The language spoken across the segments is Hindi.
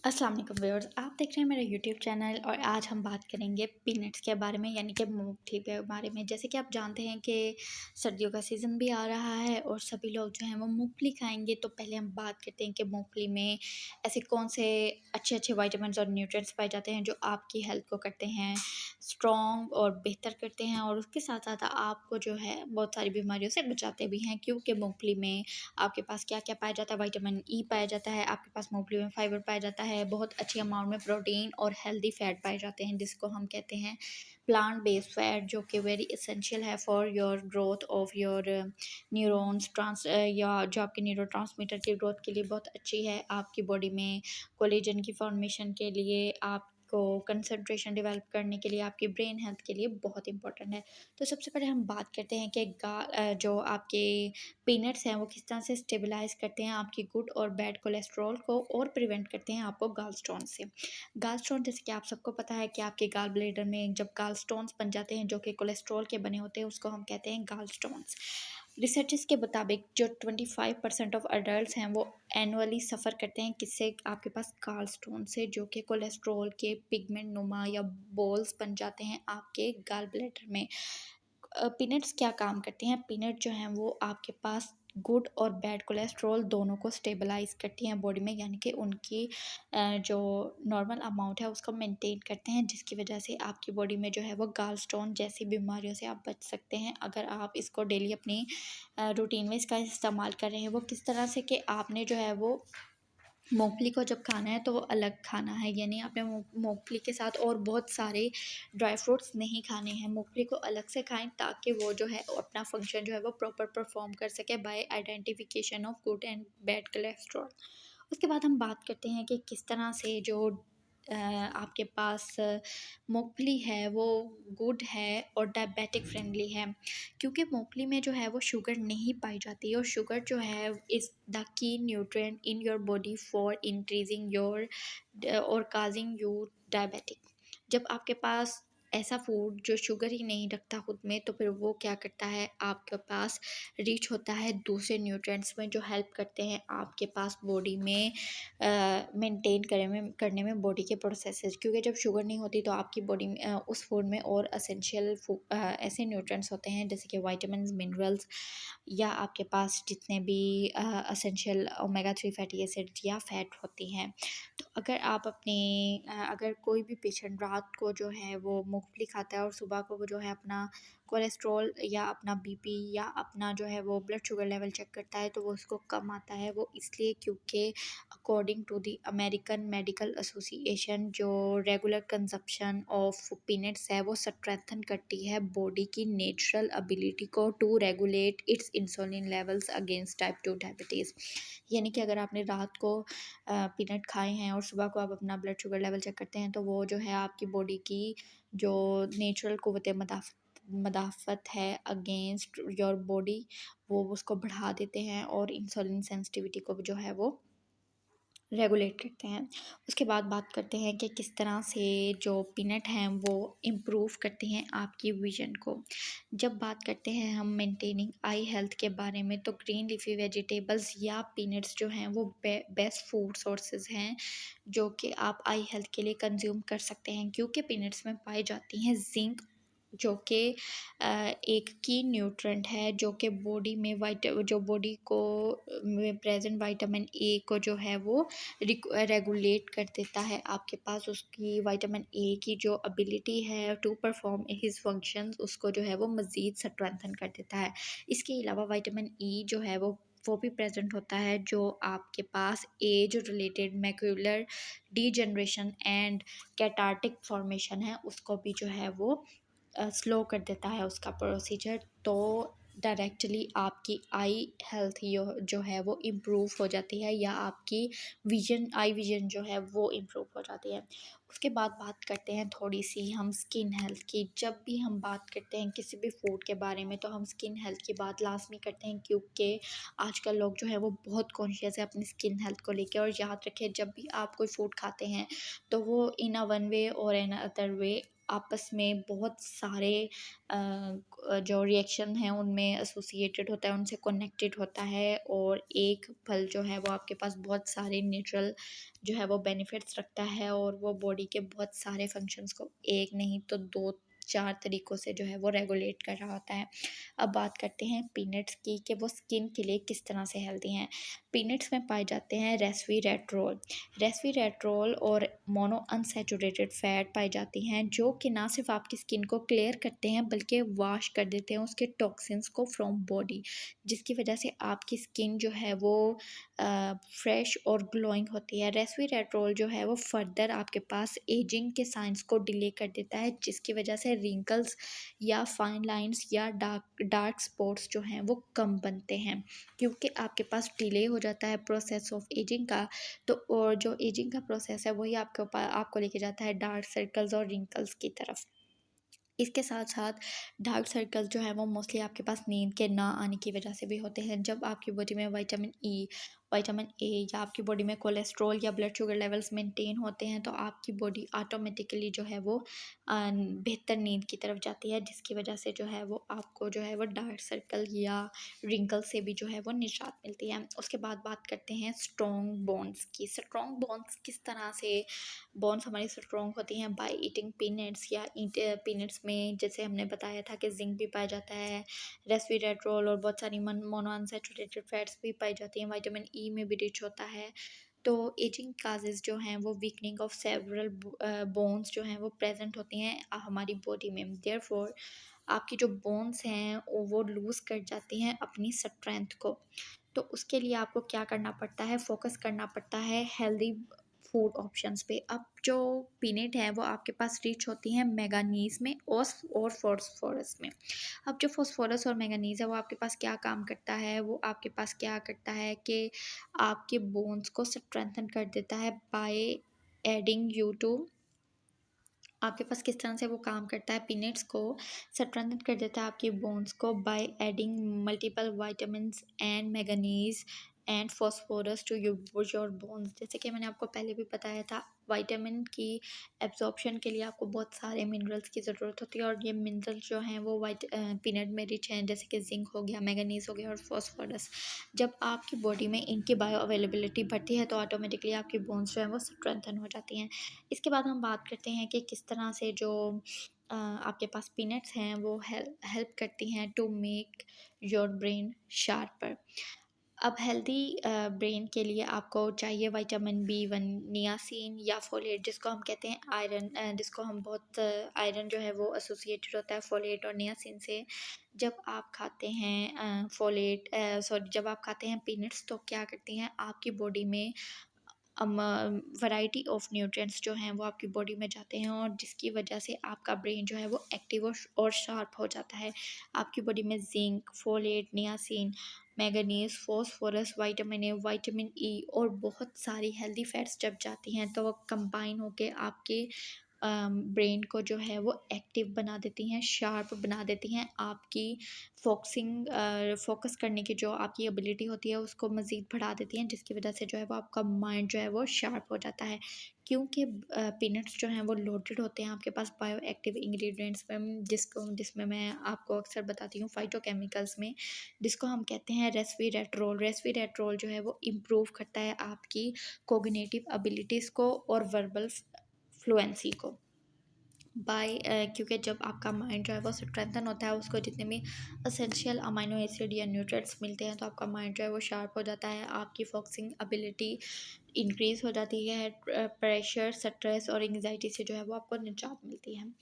अस्सलाम वालेकुम व्यूअर्स, आप देख रहे हैं मेरा यूट्यूब चैनल और आज हम बात करेंगे पीनट्स के बारे में यानी कि मूंगफली के बारे में। जैसे कि आप जानते हैं कि सर्दियों का सीज़न भी आ रहा है और सभी लोग जो हैं वो मूंगफली खाएंगे। तो पहले हम बात करते हैं कि मूंगफली में ऐसे कौन से अच्छे अच्छे विटामिन्स और न्यूट्रिएंट्स पाए जाते हैं जो आपकी हेल्थ को करते हैं स्ट्रॉन्ग और बेहतर करते हैं, और उसके साथ साथ आपको जो है बहुत सारी बीमारियों से बचाते भी हैं। क्योंकि मूंगफली में आपके पास क्या-क्या पाया जाता है, विटामिन ई पाया जाता है, आपके पास मूँगफली में फाइबर पाया जाता है, बहुत अच्छी अमाउंट में प्रोटीन और हेल्दी फैट पाए जाते हैं, जिसको हम कहते हैं प्लांट बेस्ड फैट, जो कि वेरी एसेंशियल है for your growth of your neurons या जो आपके न्यूरोट्रांसमीटर की ग्रोथ के लिए बहुत अच्छी है, आपकी बॉडी में कोलेजन की फॉर्मेशन के लिए, आपको कंसंट्रेशन डेवलप करने के लिए, आपकी ब्रेन हेल्थ के लिए बहुत इंपॉर्टेंट है। तो सबसे पहले हम बात करते हैं कि जो आपके पीनट्स हैं वो किस तरह से स्टेबलाइज़ करते हैं आपकी गुड और बैड कोलेस्ट्रॉल को और प्रिवेंट करते हैं आपको गॉल स्टोन से। गॉल स्टोन, जैसे कि आप सबको पता है कि आपके गॉल ब्लैडर में जब गॉल स्टोन्स बन जाते हैं जो कि कोलेस्ट्रॉल के बने होते हैं, उसको हम कहते हैं गॉल स्टोन्स। रिसर्चेस के मुताबिक जो 25% ऑफ अडल्ट हैं वो एनुअली सफ़र करते हैं किससे, आपके पास गॉल स्टोन से, जो कि कोलेस्ट्रॉल के पिगमेंट नुमा या बॉल्स बन जाते हैं आपके गॉल ब्लैडर में। पीनट्स क्या काम करती हैं? पीनट जो हैं वो आपके पास गुड और बैड कोलेस्ट्रॉल दोनों को स्टेबलाइज़ करती हैं बॉडी में, यानी कि उनकी जो नॉर्मल अमाउंट है उसको मेंटेन करते हैं, जिसकी वजह से आपकी बॉडी में जो है वो गॉल स्टोन जैसी बीमारियों से आप बच सकते हैं अगर आप इसको डेली अपनी रूटीन में इसका इस्तेमाल कर रहे हैं। वो किस तरह से कि आपने जो है वो मूँगफली को जब खाना है तो वो अलग खाना है, यानी आपने मूँगफली के साथ और बहुत सारे ड्राई फ्रूट्स नहीं खाने हैं। मूँगफली को अलग से खाएँ ताकि वो जो है अपना फ़ंक्शन जो है वो प्रॉपर परफ़ॉर्म कर सके by identification of good and bad cholesterol. उसके बाद हम बात करते हैं कि किस तरह से जो आपके पास मूँगफली है वो गुड है और डायबिटिक फ्रेंडली है, क्योंकि मूँगफली में जो है वो शुगर नहीं पाई जाती है, और शुगर जो है is the key nutrient in your body for increasing your और काजिंग यू डायबिटिक। जब आपके पास ऐसा फूड जो शुगर ही नहीं रखता खुद में, तो फिर वो क्या करता है, आपके पास रिच होता है दूसरे न्यूट्रिएंट्स में जो हेल्प करते हैं आपके पास बॉडी में मेंटेन करने में बॉडी के प्रोसेसेस। क्योंकि जब शुगर नहीं होती तो आपकी बॉडी में उस फूड में और एसेंशियल ऐसे न्यूट्रिएंट्स होते हैं जैसे कि विटामिन्स, मिनरल्स, या आपके पास जितने भी एसेंशियल ओमेगा 3 फैटी एसिड्स या फैट होती हैं। तो अगर आप अगर कोई भी पेशेंट रात को जो है वो मूँगफली खाता है और सुबह को वो जो है अपना कोलेस्ट्रॉल या अपना बीपी या अपना जो है वो ब्लड शुगर लेवल चेक करता है, तो वो उसको कम आता है। वो इसलिए क्योंकि according to the American Medical Association जो रेगुलर कंजप्शन ऑफ पीनट्स है वो स्ट्रेंथन करती है बॉडी की नेचुरल एबिलिटी को to regulate its insulin levels against type 2 diabetes. यानी कि अगर आपने रात को पीनट खाए हैं और सुबह को आप अपना ब्लड शुगर लेवल चेक करते हैं, तो वो जो है आपकी बॉडी की जो नेचुरल क़ुव्वत मदाफ़त है अगेंस्ट योर बॉडी, वो उसको बढ़ा देते हैं और इंसुलिन सेंसिटिविटी को भी जो है वो रेगुलेट करते हैं। उसके बाद बात करते हैं कि किस तरह से जो पीनट हैं वो इम्प्रूव करते हैं आपकी विज़न को। जब बात करते हैं हम मेंटेनिंग आई हेल्थ के बारे में, तो ग्रीन लीफ़ी वेजिटेबल्स या पीनट्स जो हैं वो बेस्ट फूड सोर्सेज़ हैं, जो कि आप आई हेल्थ के लिए कंज़्यूम कर सकते हैं, क्योंकि पीनट्स में पाई जाती हैं ज़िंक, जो कि एक की न्यूट्रेंट है जो कि बॉडी में जो बॉडी को में प्रेजेंट विटामिन ए को जो है वो रेगुलेट कर देता है। आपके पास उसकी विटामिन ए की जो एबिलिटी है टू परफॉर्म हिज फंक्शंस, उसको जो है वो मज़ीद स्ट्रेंथन कर देता है। इसके अलावा विटामिन ई जो है वो भी प्रेजेंट होता है, जो आपके पास age related macular degeneration and cataractic formation है उसको भी जो है वो स्लो कर देता है उसका प्रोसीजर। तो डायरेक्टली आपकी आई हेल्थ जो है वो इम्प्रूव हो जाती है, या आपकी आई विजन जो है वो इम्प्रूव हो जाती है। उसके बाद बात करते हैं थोड़ी सी हम स्किन हेल्थ की। जब भी हम बात करते हैं किसी भी फूड के बारे में, तो हम स्किन हेल्थ की बात लाजमी करते हैं, क्योंकि आजकल लोग जो है वो बहुत कॉन्शियस है अपनी स्किन हेल्थ को लेकर। और याद रखें, जब भी आप कोई फूड खाते हैं तो वो इन अ वन वे और इन अदर वे आपस में बहुत सारे जो रिएक्शन हैं उनमें एसोसिएटेड होता है, उनसे कनेक्टेड होता है, और एक फल जो है वो आपके पास बहुत सारे नेचुरल जो है वो बेनिफिट्स रखता है, और वो बॉडी के बहुत सारे फंक्शंस को एक नहीं तो 2-4 तरीक़ों से जो है वो रेगुलेट कर रहा होता है। अब बात करते हैं पीनट्स की कि वो स्किन के लिए किस तरह से हेल्दी हैं। पीनट्स में पाए जाते हैं रेस्वेराट्रोल। रेस्वेराट्रोल और मोनो अनसैचुरेटेड फैट पाई जाती हैं, जो कि ना सिर्फ आपकी स्किन को क्लियर करते हैं बल्कि वॉश कर देते हैं उसके टॉक्सिन्स को फ्रॉम बॉडी, जिसकी वजह से आपकी स्किन जो है वो फ्रेश और ग्लोइंग होती है। रेस्वेराट्रोल जो है वो फर्दर आपके पास एजिंग के साइंस को डिले कर देता है, जिसकी वजह से रिंकल्स या फाइन लाइंस या डार्क डार्क स्पॉट्स जो हैं वो कम बनते हैं, क्योंकि आपके पास डिले हो जाता है प्रोसेस ऑफ एजिंग का। तो और जो एजिंग का प्रोसेस है वही आपको लेके जाता है डार्क सर्कल्स और रिंकल्स की तरफ। इसके साथ साथ डार्क सर्कल्स जो है वो मोस्टली आपके पास नींद के ना आने की वजह से भी होते हैं। जब आपकी बॉडी में विटामिन ए या आपकी बॉडी में कोलेस्ट्रॉल या ब्लड शुगर लेवल्स मेंटेन होते हैं, तो आपकी बॉडी ऑटोमेटिकली जो है वो बेहतर नींद की तरफ जाती है, जिसकी वजह से जो है वो आपको जो है वो डार्क सर्कल या रिंकल से भी जो है वो निजात मिलती है। उसके बाद बात करते हैं स्ट्रॉन्ग बोन्स की। स्ट्रॉन्ग बोन्स किस तरह से बोन्स हमारी स्ट्रॉन्ग होती हैं? बाय ईटिंग पीनट्स या पीनट्स में जैसे हमने बताया था कि जिंक भी पाया जाता है, रेस्वेराट्रोल और बहुत सारी मोनोअनसैचुरेटेड फैट्स भी पाई जाती हैं, विटामिन ई में भी रिच होता है। तो एजिंग काजेज़ जो हैं वो वीकनिंग ऑफ सेवरल बोन्स जो हैं वो प्रेजेंट होती हैं हमारी बॉडी में। देयरफॉर आपकी जो बोन्स हैं वो लूज़ कर जाती हैं अपनी स्ट्रेंथ को। तो उसके लिए आपको क्या करना पड़ता है? फ़ोकस करना पड़ता है हेल्दी फूड ऑप्शंस पे। अब जो पीनट है वो आपके पास रिच होती हैं मैंगनीज़ में और फॉस्फोरस में। अब जो फॉस्फोरस और मैंगनीज़ है वो आपके पास क्या काम करता है? वो आपके पास क्या करता है कि आपके बोन्स को स्ट्रेंथन कर देता है बाय एडिंग यू टू। आपके पास किस तरह से वो काम करता है? पीनट्स को स्ट्रेंथन कर देता है आपके बोन्स को by adding multiple vitamins and manganese and phosphorus to your bones. जैसे कि मैंने आपको पहले भी बताया था, विटामिन की एब्जॉर्प्शन के लिए आपको बहुत सारे मिनरल्स की ज़रूरत होती है, और ये मिनरल्स जो हैं वो पीनट में रिच हैं, जैसे कि जिंक हो गया, मैंगनीज हो गया और फॉस्फोरस। जब आपकी बॉडी में इनकी बायो अवेलेबिलिटी बढ़ती है तो ऑटोमेटिकली आपकी बोन्स जो हैं वो स्ट्रेंथन हो जाती हैं। इसके बाद हम बात करते हैं कि किस तरह से जो आपके पास पीनट्स हैं वो हेल्प करती हैं to make your brain sharper. अब हेल्दी ब्रेन के लिए आपको चाहिए विटामिन बी 1, नियासिन या फोलेट, जिसको हम कहते हैं आयरन, जिसको हम बहुत आयरन जो है वो एसोसिएटेड होता है फोलेट और नियासिन से। जब आप खाते हैं जब आप खाते हैं पीनट्स, तो क्या करती हैं आपकी बॉडी में वैरायटी ऑफ न्यूट्रिएंट्स जो हैं वो आपकी बॉडी में जाते हैं, और जिसकी वजह से आपका ब्रेन जो है वो एक्टिव और शार्प हो जाता है। आपकी बॉडी में zinc, folate, niacin, manganese, phosphorus, vitamin A, vitamin E और बहुत सारी हेल्दी फैट्स जब जाती हैं तो वो कंबाइन होके आपके ब्रेन को जो है वो एक्टिव बना देती हैं, शार्प बना देती हैं। आपकी फोकस करने की जो आपकी एबिलिटी होती है उसको मज़ीद बढ़ा देती हैं, जिसकी वजह से जो है वो आपका माइंड जो है वो शार्प हो जाता है। क्योंकि पीनट्स जो हैं वो लोडेड होते हैं आपके पास बायो एक्टिव इंग्रेडिएंट्स में, जिसमें मैं आपको अक्सर बताती हूँ फाइटोकेमिकल्स में, जिसको हम कहते हैं रेस्वेराट्रोल। रेस्वेराट्रोल जो है वो इम्प्रूव करता है आपकी कोग्निटिव एबिलिटीज़ को और वर्बल फ्लुएंसी को। क्योंकि जब आपका माइंड जो है वो स्ट्रेंथन होता है, उसको जितने भी असेंशियल अमाइनो एसिड या न्यूट्रिएंट्स मिलते हैं, तो आपका माइंड जो है वो शार्प हो जाता है, आपकी फोकसिंग एबिलिटी इंक्रीज़ हो जाती है, प्रेशर, स्ट्रेस और एंग्जाइटी से जो है वो आपको निजात मिलती है।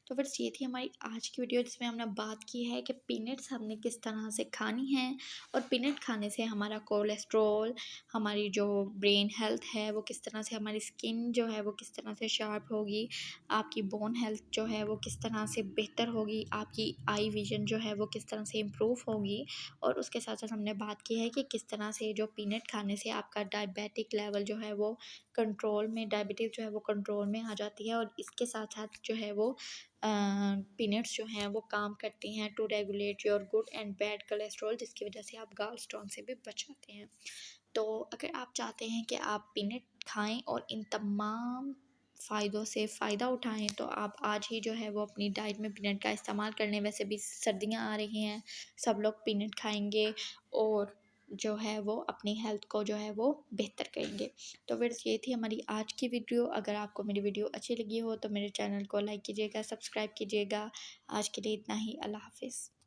तो फ्रेंड्स, ये थी हमारी आज की वीडियो, जिसमें हमने बात की है कि पीनट्स हमने किस तरह से खानी हैं, और पीनट खाने से हमारा कोलेस्ट्रॉल, हमारी जो ब्रेन हेल्थ है वो किस तरह से, हमारी स्किन जो है वो किस तरह से शार्प होगी, आपकी बोन हेल्थ जो है वो किस तरह से बेहतर होगी, आपकी आई विजन जो है वो किस तरह से इम्प्रूव होगी, और उसके साथ साथ हमने बात की है कि किस तरह से जो पीनट खाने से आपका डायबिटिक लेवल जो है वो कंट्रोल में, डायबिटीज़ जो है वो कंट्रोल में आ जाती है, और इसके साथ साथ जो है वो पीनट्स जो हैं वो काम करती हैं to regulate your good and bad cholesterol, जिसकी वजह से आप गाल स्टोन से भी बच जाते हैं। तो अगर आप चाहते हैं कि आप पीनट खाएं और इन तमाम फ़ायदों से फ़ायदा उठाएँ तो आप आज ही जो है वो अपनी डाइट में पीनट का इस्तेमाल कर लें। वैसे भी सर्दियाँ आ रही हैं, सब लोग पीनट खाएँगे और जो है वो अपनी हेल्थ को जो है वो बेहतर करेंगे। तो फिर ये थी हमारी आज की वीडियो। अगर आपको मेरी वीडियो अच्छी लगी हो तो मेरे चैनल को लाइक कीजिएगा, सब्सक्राइब कीजिएगा। आज के लिए इतना ही। अल्लाह हाफ़िज़।